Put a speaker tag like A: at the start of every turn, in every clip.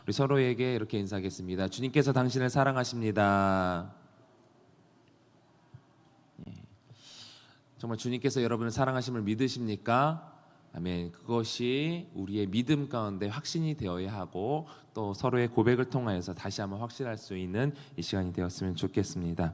A: 우리 서로에게 이렇게 인사하겠습니다. 주님께서 당신을 사랑하십니다. 정말 주님께서 여러분을 사랑하심을 믿으십니까? 아멘. 그것이 우리의 믿음 가운데 확신이 되어야 하고 또 서로의 고백을 통하여서 다시 한번 확실할 수 있는 이 시간이 되었으면 좋겠습니다.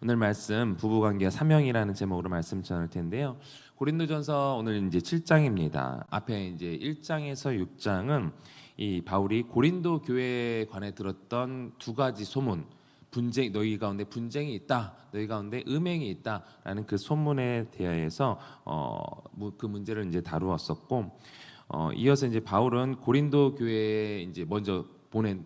A: 오늘 말씀 부부관계와 사명이라는 제목으로 말씀 전할 텐데요. 고린도전서 오늘 이제 7장입니다. 앞에 이제 1장에서 6장은 이 바울이 고린도 교회에 관해 들었던 두 가지 소문, 분쟁, 너희 가운데 분쟁이 있다, 너희 가운데 음행이 있다라는 그 소문에 대해서 그 문제를 이제 다루었었고, 이어서 이제 바울은 고린도 교회에 이제 먼저 보낸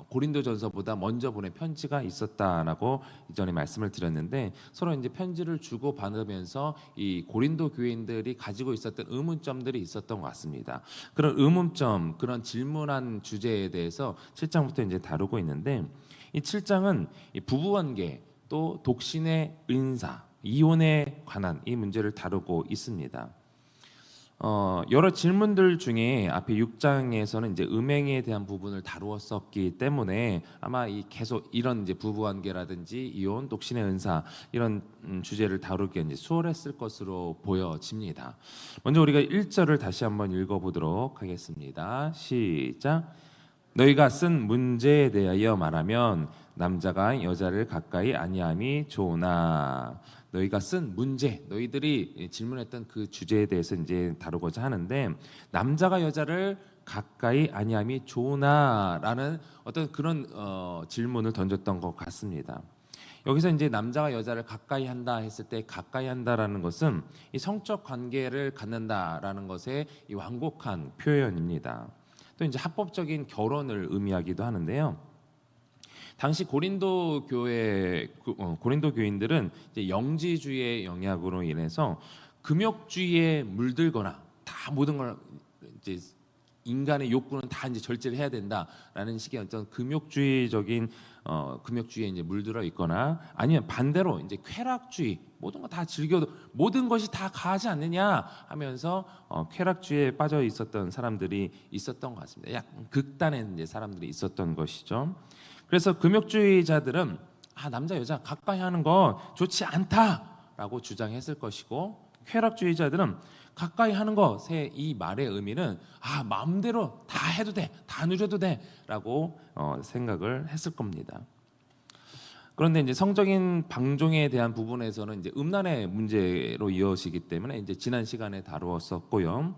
A: 고린도전서보다 먼저 보낸 편지가 있었다라고 이전에 말씀을 드렸는데, 서로 이제 편지를 주고 받으면서 이 고린도 교인들이 가지고 있었던 의문점들이 있었던 것 같습니다. 그런 의문점, 그런 질문한 주제에 대해서 7장부터 이제 다루고 있는데, 이 7장은 이 부부관계 또 독신의 은사, 이혼에 관한 이 문제를 다루고 있습니다. 여러 질문들 중에 앞에 6장에서는 이제 음행에 대한 부분을 다루었었기 때문에 아마 계속 이런 이제 부부관계라든지 이혼, 독신의 은사 이런 주제를 다루기 이제 수월했을 것으로 보여집니다. 먼저 우리가 1절을 다시 한번 읽어보도록 하겠습니다. 시작. 너희가 쓴 문제에 대하여 말하면 남자가 여자를 가까이 아니함이 좋으나. 너희가 쓴 문제, 너희들이 질문했던 그 주제에 대해서 이제 다루고자 하는데, 남자가 여자를 가까이 아니함이 좋으나라는 어떤 그런 질문을 던졌던 것 같습니다. 여기서 이제 남자가 여자를 가까이 한다 했을 때, 가까이 한다라는 것은 이 성적 관계를 갖는다라는 것의 이 완곡한 표현입니다. 또 이제 합법적인 결혼을 의미하기도 하는데요. 당시 고린도 교인들은 이제 영지주의의 영향으로 인해서 금욕주의에 물들거나 다 모든 걸 이제 인간의 욕구는 다 이제 절제를 해야 된다라는 식의 어떤 금욕주의적인 금욕주의에 이제 물들어 있거나, 아니면 반대로 이제 쾌락주의, 모든 거 다 즐겨도 모든 것이 다 가하지 않느냐 하면서 쾌락주의에 빠져 있었던 사람들이 있었던 것 같습니다. 약간 극단의 이제 사람들이 있었던 것이죠. 그래서 금욕주의자들은 남자 여자 가까이 하는 거 좋지 않다라고 주장했을 것이고, 쾌락주의자들은 가까이 하는 것의 이 말의 의미는 마음대로 다 해도 돼, 다 누려도 돼라고 생각을 했을 겁니다. 그런데 이제 성적인 방종에 대한 부분에서는 이제 음란의 문제로 이어지기 때문에 이제 지난 시간에 다루었었고요.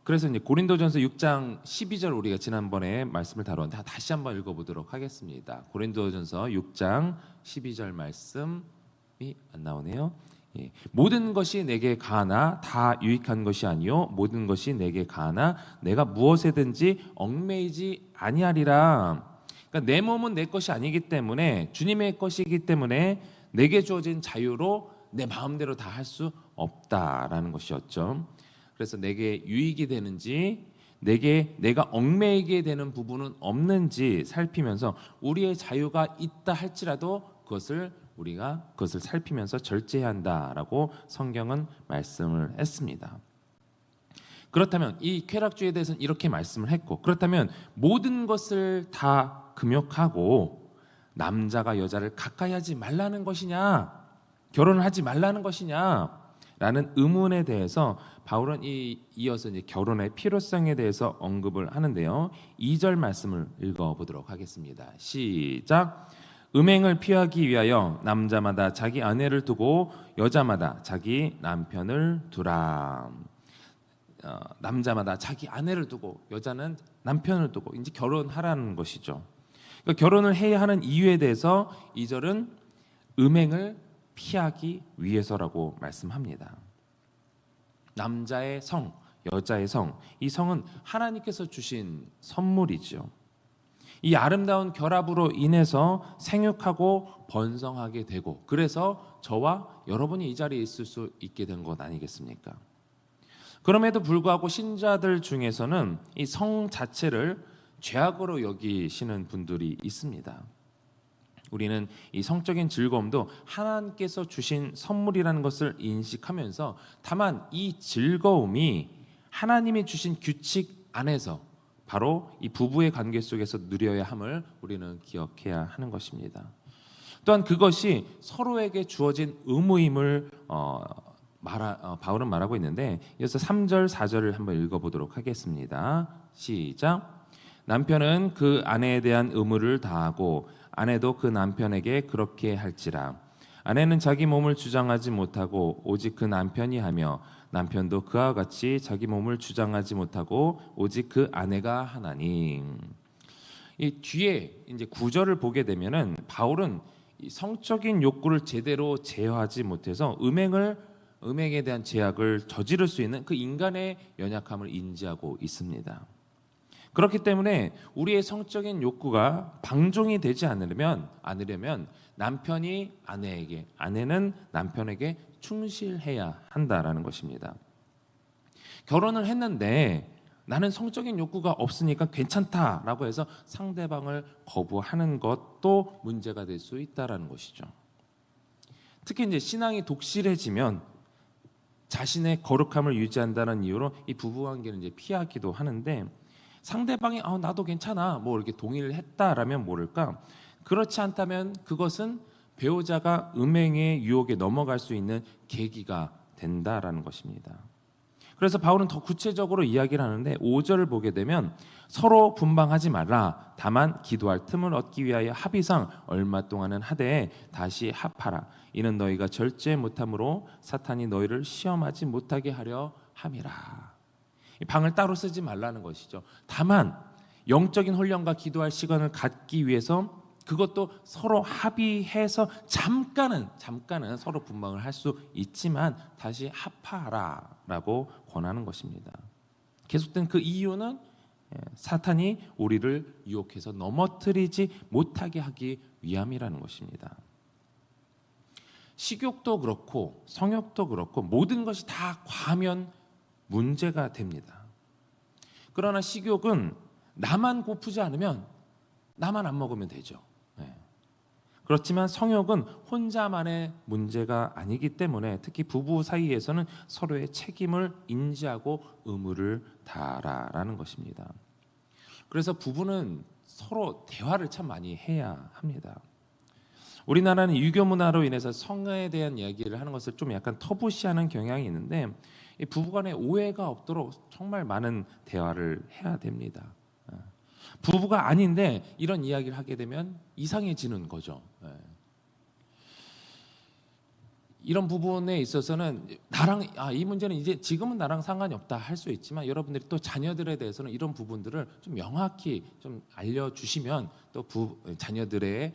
A: 그래서 이제 고린도전서 6장 12절 우리가 지난번에 말씀을 다루었는데 다시 한번 읽어보도록 하겠습니다. 고린도전서 6장 12절 말씀이 안 나오네요. 예. 모든 것이 내게 가하나 다 유익한 것이 아니요 모든 것이 내게 가하나 내가 무엇에든지 얽매이지 아니하리라. 그러니까 내 몸은 내 것이 아니기 때문에, 주님의 것이기 때문에 내게 주어진 자유로 내 마음대로 다 할 수 없다라는 것이었죠. 그래서 내게 유익이 되는지, 내가 얽매이게 되는 부분은 없는지 살피면서 우리의 자유가 있다 할지라도 우리가 그것을 살피면서 절제해야 한다라고 성경은 말씀을 했습니다. 그렇다면 이 쾌락주의에 대해서는 이렇게 말씀을 했고, 그렇다면 모든 것을 다 금욕하고 남자가 여자를 가까이 하지 말라는 것이냐, 결혼을 하지 말라는 것이냐 라는 의문에 대해서 바울은 이어서 이제 결혼의 필요성에 대해서 언급을 하는데요. 2절 말씀을 읽어보도록 하겠습니다. 시작. 음행을 피하기 위하여 남자마다 자기 아내를 두고 여자마다 자기 남편을 두라. 남자마다 자기 아내를 두고 여자는 남편을 두고 이제 결혼하라는 것이죠. 그러니까 결혼을 해야 하는 이유에 대해서 2절은 음행을 피하기 위해서라고 말씀합니다. 남자의 성, 여자의 성, 이 성은 하나님께서 주신 선물이죠. 이 아름다운 결합으로 인해서 생육하고 번성하게 되고, 그래서 저와 여러분이 이 자리에 있을 수 있게 된 것 아니겠습니까? 그럼에도 불구하고 신자들 중에서는 이 성 자체를 죄악으로 여기시는 분들이 있습니다. 우리는 이 성적인 즐거움도 하나님께서 주신 선물이라는 것을 인식하면서, 다만 이 즐거움이 하나님이 주신 규칙 안에서 바로 이 부부의 관계 속에서 누려야 함을 우리는 기억해야 하는 것입니다. 또한 그것이 서로에게 주어진 의무임을 바울은 말하고 있는데, 이어서 3절 4절을 한번 읽어보도록 하겠습니다. 시작. 남편은 그 아내에 대한 의무를 다하고 아내도 그 남편에게 그렇게 할지라. 아내는 자기 몸을 주장하지 못하고 오직 그 남편이 하며, 남편도 그와 같이 자기 몸을 주장하지 못하고 오직 그 아내가 하나니. 이 뒤에 이제 9절을 보게 되면은 바울은 이 성적인 욕구를 제대로 제어하지 못해서 음행에 대한 제약을 저지를 수 있는 그 인간의 연약함을 인지하고 있습니다. 그렇기 때문에 우리의 성적인 욕구가 방종이 되지 않으려면 남편이 아내에게, 아내는 남편에게 충실해야 한다라는 것입니다. 결혼을 했는데 나는 성적인 욕구가 없으니까 괜찮다라고 해서 상대방을 거부하는 것도 문제가 될 수 있다라는 것이죠. 특히 이제 신앙이 독실해지면 자신의 거룩함을 유지한다는 이유로 이 부부 관계를 이제 피하기도 하는데, 상대방이 나도 괜찮아 뭐 이렇게 동의를 했다라면 모를까, 그렇지 않다면 그것은 배우자가 음행의 유혹에 넘어갈 수 있는 계기가 된다라는 것입니다. 그래서 바울은 더 구체적으로 이야기를 하는데 5절을 보게 되면 서로 분방하지 말라. 다만 기도할 틈을 얻기 위하여 합의상 얼마 동안은 하되 다시 합하라. 이는 너희가 절제 못함으로 사탄이 너희를 시험하지 못하게 하려 함이라. 방을 따로 쓰지 말라는 것이죠. 다만 영적인 훈련과 기도할 시간을 갖기 위해서 그것도 서로 합의해서 잠깐은 서로 분방을 할 수 있지만 다시 합하라라고 권하는 것입니다. 계속된 그 이유는 사탄이 우리를 유혹해서 넘어뜨리지 못하게 하기 위함이라는 것입니다. 식욕도 그렇고 성욕도 그렇고 모든 것이 다 과하면 문제가 됩니다. 그러나 식욕은 나만 고프지 않으면 나만 안 먹으면 되죠. 그렇지만 성욕은 혼자만의 문제가 아니기 때문에 특히 부부 사이에서는 서로의 책임을 인지하고 의무를 다하라라는 것입니다. 그래서 부부는 서로 대화를 참 많이 해야 합니다. 우리나라는 유교 문화로 인해서 성에 대한 이야기를 하는 것을 좀 약간 터부시하는 경향이 있는데, 이 부부간에 오해가 없도록 정말 많은 대화를 해야 됩니다. 부부가 아닌데 이런 이야기를 하게 되면 이상해지는 거죠. 이런 부분에 있어서는 이 문제는 이제 지금은 나랑 상관이 없다 할 수 있지만, 여러분들이 또 자녀들에 대해서는 이런 부분들을 좀 명확히 좀 알려주시면 또 자녀들의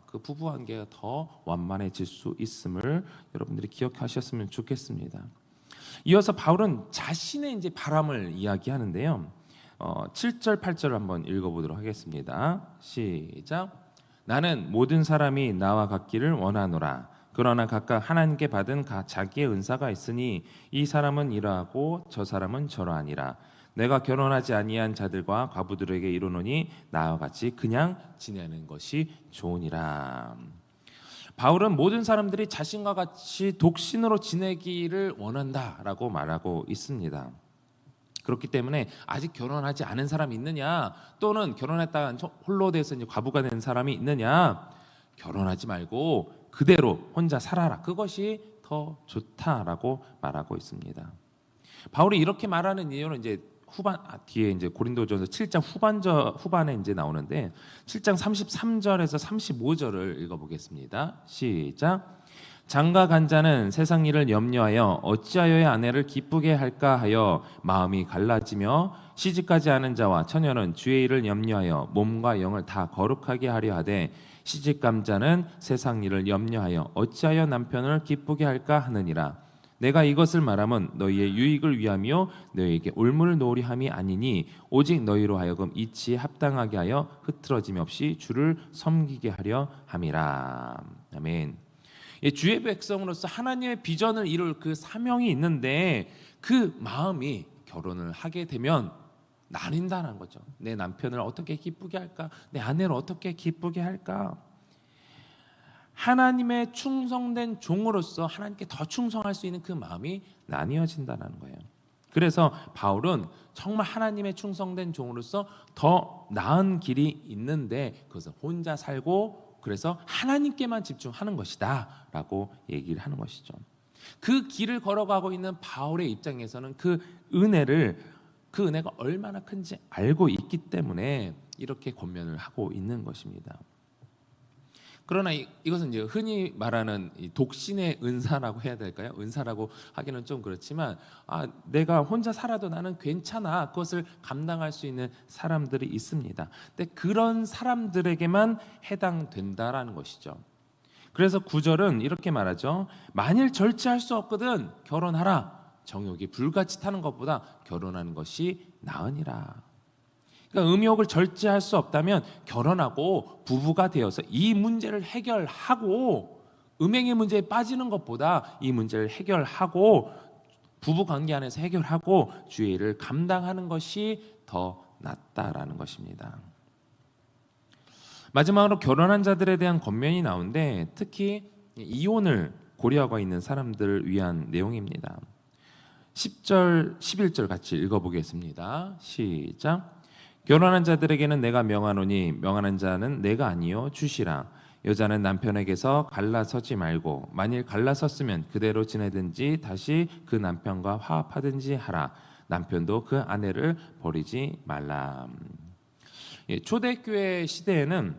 A: 그 부부 관계가 더 완만해질 수 있음을 여러분들이 기억하셨으면 좋겠습니다. 이어서 바울은 자신의 이제 바람을 이야기하는데요. 7절 8절을 한번 읽어보도록 하겠습니다. 시작. 나는 모든 사람이 나와 같기를 원하노라. 그러나 각각 하나님께 받은 자기의 은사가 있으니 이 사람은 이러하고 저 사람은 저러하니라. 내가 결혼하지 아니한 자들과 과부들에게 이르노니 나와 같이 그냥 지내는 것이 좋으니라. 바울은 모든 사람들이 자신과 같이 독신으로 지내기를 원한다라고 말하고 있습니다. 그렇기 때문에 아직 결혼하지 않은 사람이 있느냐, 또는 결혼했다가 홀로 돼서 이제 과부가 된 사람이 있느냐, 결혼하지 말고 그대로 혼자 살아라. 그것이 더 좋다라고 말하고 있습니다. 바울이 이렇게 말하는 이유는 이제 뒤에 이제 고린도전서 7장 후반에 이제 나오는데 7장 33절에서 35절을 읽어보겠습니다. 시작. 장가 간 자는 세상 일을 염려하여 어찌하여야 아내를 기쁘게 할까 하여 마음이 갈라지며, 시집가지 않은 자와 처녀는 주의 일을 염려하여 몸과 영을 다 거룩하게 하려 하되, 시집간 자는 세상 일을 염려하여 어찌하여 남편을 기쁘게 할까 하느니라. 내가 이것을 말하면 너희의 유익을 위하며 너희에게 올무를 놓으려 함이 아니니 오직 너희로 하여금 이치에 합당하게 하여 흐트러짐 없이 주를 섬기게 하려 함이라. 아멘. 주의 백성으로서 하나님의 비전을 이룰 그 사명이 있는데, 그 마음이 결혼을 하게 되면 나뉜다는 거죠. 내 남편을 어떻게 기쁘게 할까? 내 아내를 어떻게 기쁘게 할까? 하나님의 충성된 종으로서 하나님께 더 충성할 수 있는 그 마음이 나뉘어진다는 거예요. 그래서 바울은 정말 하나님의 충성된 종으로서 더 나은 길이 있는데 그것을 혼자 살고 그래서 하나님께만 집중하는 것이다 라고 얘기를 하는 것이죠. 그 길을 걸어가고 있는 바울의 입장에서는 그 은혜가 얼마나 큰지 알고 있기 때문에 이렇게 권면을 하고 있는 것입니다. 그러나 이것은 이제 흔히 말하는 이 독신의 은사라고 해야 될까요? 은사라고 하기는 좀 그렇지만 내가 혼자 살아도 나는 괜찮아. 그것을 감당할 수 있는 사람들이 있습니다. 근데 그런 사람들에게만 해당된다라는 것이죠. 그래서 9절은 이렇게 말하죠. 만일 절제할 수 없거든 결혼하라. 정욕이 불같이 타는 것보다 결혼하는 것이 나으니라. 그러니까 음욕을 절제할 수 없다면 결혼하고 부부가 되어서 이 문제를 해결하고 음행의 문제에 빠지는 것보다 이 문제를 해결하고 부부 관계 안에서 해결하고 주의 일을 감당하는 것이 더 낫다라는 것입니다. 마지막으로 결혼한 자들에 대한 권면이 나오는데 특히 이혼을 고려하고 있는 사람들을 위한 내용입니다. 10절, 11절 같이 읽어보겠습니다. 시작. 결혼한 자들에게는 내가 명하노니 명하는 자는 내가 아니요 주시라. 여자는 남편에게서 갈라서지 말고 만일 갈라섰으면 그대로 지내든지 다시 그 남편과 화합하든지 하라. 남편도 그 아내를 버리지 말라. 초대교회 시대에는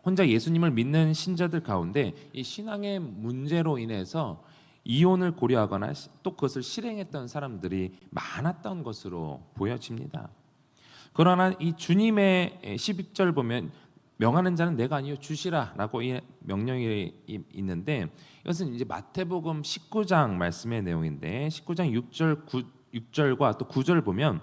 A: 혼자 예수님을 믿는 신자들 가운데 이 신앙의 문제로 인해서 이혼을 고려하거나 또 그것을 실행했던 사람들이 많았던 것으로 보여집니다. 그러나 이 주님의 12절 보면 명하는 자는 내가 아니요 주시라라고 이 명령이 있는데 이것은 이제 마태복음 19장 말씀의 내용인데 19장 6절과 또 9절 보면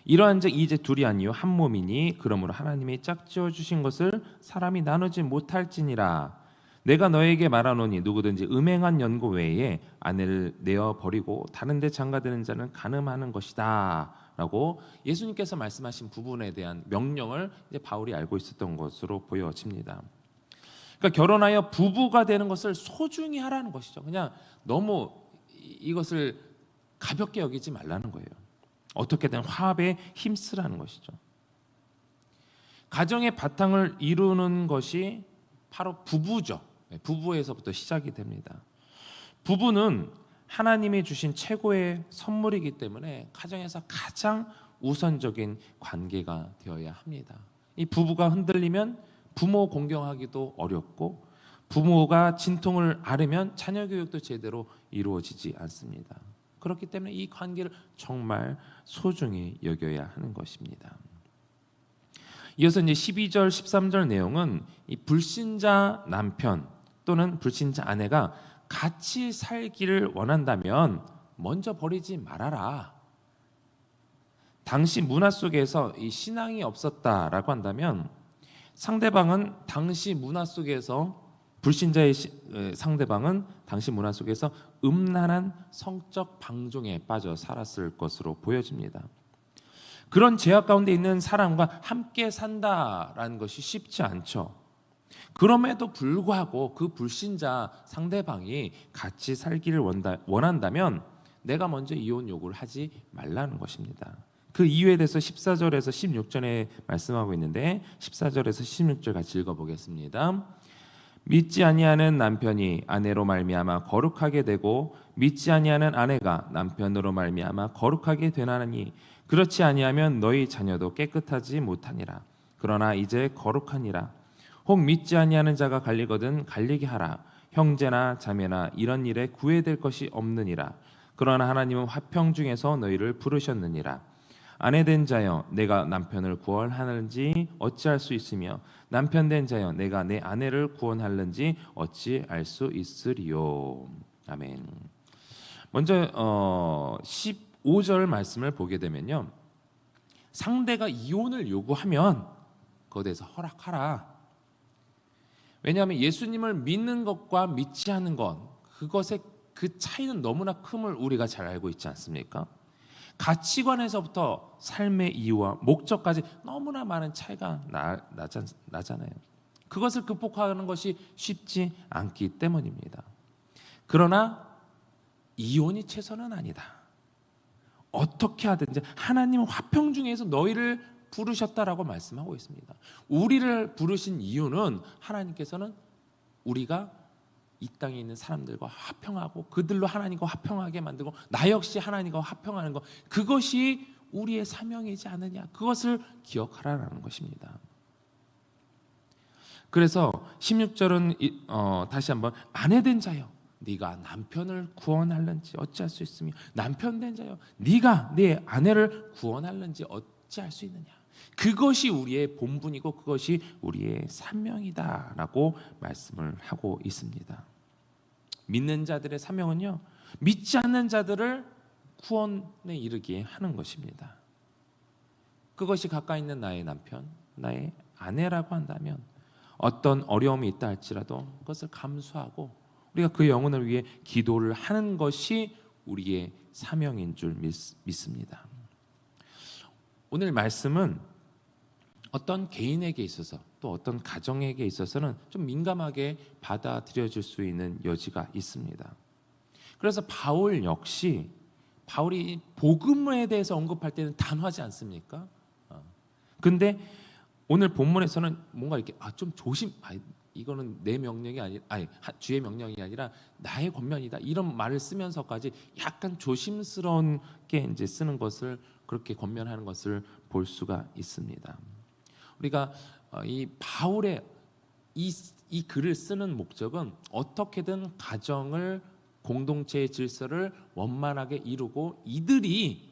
A: 이러한즉 이제 둘이 아니요 한 몸이니 그러므로 하나님이 짝지어 주신 것을 사람이 나누지 못할지니라. 내가 너에게 말하노니 누구든지 음행한 연고 외에 아내를 내어 버리고 다른 데 장가드는 자는 간음하는 것이다 라고 예수님께서 말씀하신 부분에 대한 명령을 이제 바울이 알고 있었던 것으로 보여집니다. 그러니까 결혼하여 부부가 되는 것을 소중히 하라는 것이죠. 그냥 너무 이것을 가볍게 여기지 말라는 거예요. 어떻게든 화합에 힘쓰라는 것이죠. 가정의 바탕을 이루는 것이 바로 부부죠. 부부에서부터 시작이 됩니다. 부부는 하나님이 주신 최고의 선물이기 때문에 가정에서 가장 우선적인 관계가 되어야 합니다. 이 부부가 흔들리면 부모 공경하기도 어렵고 부모가 진통을 앓으면 자녀 교육도 제대로 이루어지지 않습니다. 그렇기 때문에 이 관계를 정말 소중히 여겨야 하는 것입니다. 이어서 이제 12절, 13절 내용은 이 불신자 남편 또는 불신자 아내가 같이 살기를 원한다면 먼저 버리지 말아라. 당시 문화 속에서 이 신앙이 없었다라고 한다면 상대방은 당시 문화 속에서 불신자의 상대방은 당시 문화 속에서 음란한 성적 방종에 빠져 살았을 것으로 보여집니다. 그런 죄악 가운데 있는 사람과 함께 산다라는 것이 쉽지 않죠. 그럼에도 불구하고 그 불신자 상대방이 같이 살기를 원한다면 내가 먼저 이혼 요구를 하지 말라는 것입니다. 그 이유에 대해서 14절에서 16절에 말씀하고 있는데 14절에서 16절 같이 읽어보겠습니다. 믿지 아니하는 남편이 아내로 말미암아 거룩하게 되고 믿지 아니하는 아내가 남편으로 말미암아 거룩하게 되나니 그렇지 아니하면 너희 자녀도 깨끗하지 못하니라. 그러나 이제 거룩하니라. 혹 믿지 아니하는 자가 갈리거든 갈리게 하라. 형제나 자매나 이런 일에 구애될 것이 없느니라. 그러나 하나님은 화평 중에서 너희를 부르셨느니라. 아내된 자여 내가 남편을 구원하는지 어찌할 수 있으며 남편된 자여 내가 내 아내를 구원하는지 어찌 알 수 있으리요. 아멘. 먼저 15절 말씀을 보게 되면요. 상대가 이혼을 요구하면 그것에 대해서 허락하라. 왜냐하면 예수님을 믿는 것과 믿지 않는 것 그것의 그 차이는 너무나 큼을 우리가 잘 알고 있지 않습니까? 가치관에서부터 삶의 이유와 목적까지 너무나 많은 차이가 나잖아요. 그것을 극복하는 것이 쉽지 않기 때문입니다. 그러나 이혼이 최선은 아니다. 어떻게 하든지 하나님은 화평 중에서 너희를 부르셨다라고 말씀하고 있습니다. 우리를 부르신 이유는 하나님께서는 우리가 이 땅에 있는 사람들과 화평하고 그들로 하나님과 화평하게 만들고 나 역시 하나님과 화평하는 것, 그것이 우리의 사명이지 않느냐, 그것을 기억하라는 것입니다. 그래서 16절은 다시 한번 아내된 자여 네가 남편을 구원할는지 어찌할 수 있으며 남편된 자여 네가 네 아내를 구원할는지 어찌할 수 있느냐, 그것이 우리의 본분이고 그것이 우리의 사명이다라고 말씀을 하고 있습니다. 믿는 자들의 사명은요, 믿지 않는 자들을 구원에 이르게 하는 것입니다. 그것이 가까이 있는 나의 남편, 나의 아내라고 한다면 어떤 어려움이 있다 할지라도 그것을 감수하고 우리가 그 영혼을 위해 기도를 하는 것이 우리의 사명인 줄 믿습니다. 오늘 말씀은 어떤 개인에게 있어서 또 어떤 가정에게 있어서는 좀 민감하게 받아들여질 수 있는 여지가 있습니다. 그래서 바울 역시 바울이 복음에 대해서 언급할 때는 단호하지 않습니까? 근데 오늘 본문에서는 뭔가 이렇게 좀 조심, 이거는 내 명령이 아니라 주의 명령이 아니라 나의 권면이다, 이런 말을 쓰면서까지 약간 조심스럽게 이제 쓰는 것을, 그렇게 권면하는 것을 볼 수가 있습니다. 우리가 이 바울의 이 글을 쓰는 목적은 어떻게든 가정을, 공동체의 질서를 원만하게 이루고 이들이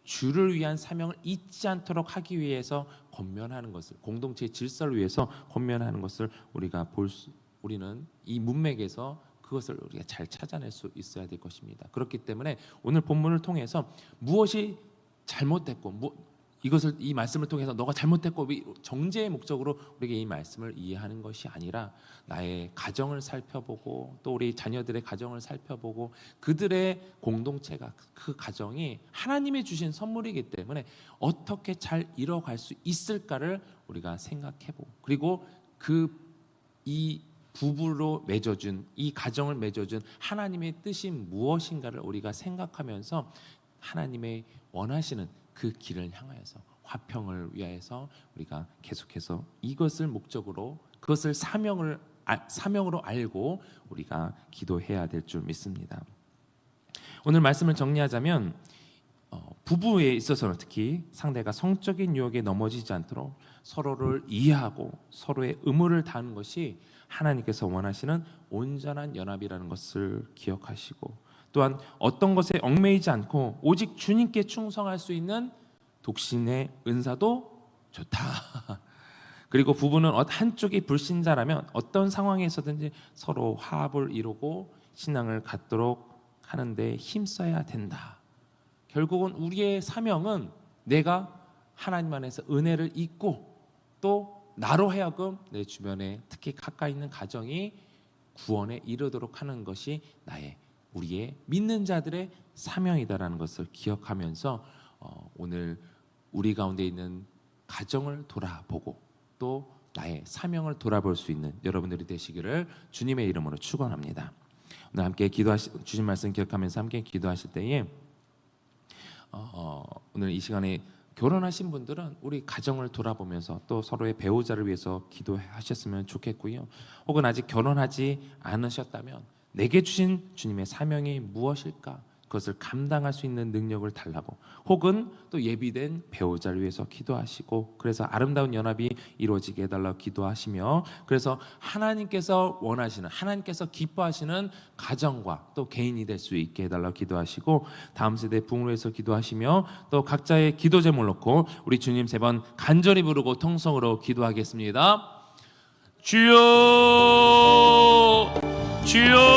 A: 주를 위한 사명을 잊지 않도록 하기 위해서 권면하는 것을, 공동체의 질서를 위해서 권면하는 것을 우리는 이 문맥에서 그것을 우리가 잘 찾아낼 수 있어야 될 것입니다. 그렇기 때문에 오늘 본문을 통해서 무엇이 잘못됐고 이 말씀을 통해서 너가 잘못했고 정죄의 목적으로 우리에게 이 말씀을 이해하는 것이 아니라 나의 가정을 살펴보고 또 우리 자녀들의 가정을 살펴보고 그들의 공동체가, 그 가정이 하나님이 주신 선물이기 때문에 어떻게 잘 이뤄갈 수 있을까를 우리가 생각해보고, 그리고 이 부부로 맺어준, 이 가정을 맺어준 하나님의 뜻이 무엇인가를 우리가 생각하면서 하나님의 원하시는 그 길을 향하여서 화평을 위하여서 우리가 계속해서 이것을 목적으로, 그것을 사명으로 알고 우리가 기도해야 될 줄 믿습니다. 오늘 말씀을 정리하자면 부부에 있어서는 특히 상대가 성적인 유혹에 넘어지지 않도록 서로를 이해하고 서로의 의무를 다하는 것이 하나님께서 원하시는 온전한 연합이라는 것을 기억하시고, 또한 어떤 것에 얽매이지 않고 오직 주님께 충성할 수 있는 독신의 은사도 좋다. 그리고 부부는 한쪽이 불신자라면 어떤 상황에서든지 서로 화합을 이루고 신앙을 갖도록 하는데 힘써야 된다. 결국은 우리의 사명은 내가 하나님 안에서 은혜를 잊고 또 나로 하여금 내 주변에 특히 가까이 있는 가정이 구원에 이르도록 하는 것이 우리의 믿는 자들의 사명이다라는 것을 기억하면서 오늘 우리 가운데 있는 가정을 돌아보고 또 나의 사명을 돌아볼 수 있는 여러분들이 되시기를 주님의 이름으로 축원합니다. 오늘 함께 주신 말씀 기억하면서 함께 기도하실 때에 오늘 이 시간에 결혼하신 분들은 우리 가정을 돌아보면서 또 서로의 배우자를 위해서 기도하셨으면 좋겠고요. 혹은 아직 결혼하지 않으셨다면 내게 주신 주님의 사명이 무엇일까? 그것을 감당할 수 있는 능력을 달라고, 혹은 또 예비된 배우자를 위해서 기도하시고, 그래서 아름다운 연합이 이루어지게 해달라고 기도하시며, 그래서 하나님께서 원하시는, 하나님께서 기뻐하시는 가정과 또 개인이 될 수 있게 해달라고 기도하시고, 다음 세대 부흥을 위해서 기도하시며, 또 각자의 기도 제목을 놓고 우리 주님 3번 간절히 부르고 통성으로 기도하겠습니다. 주여, 주여,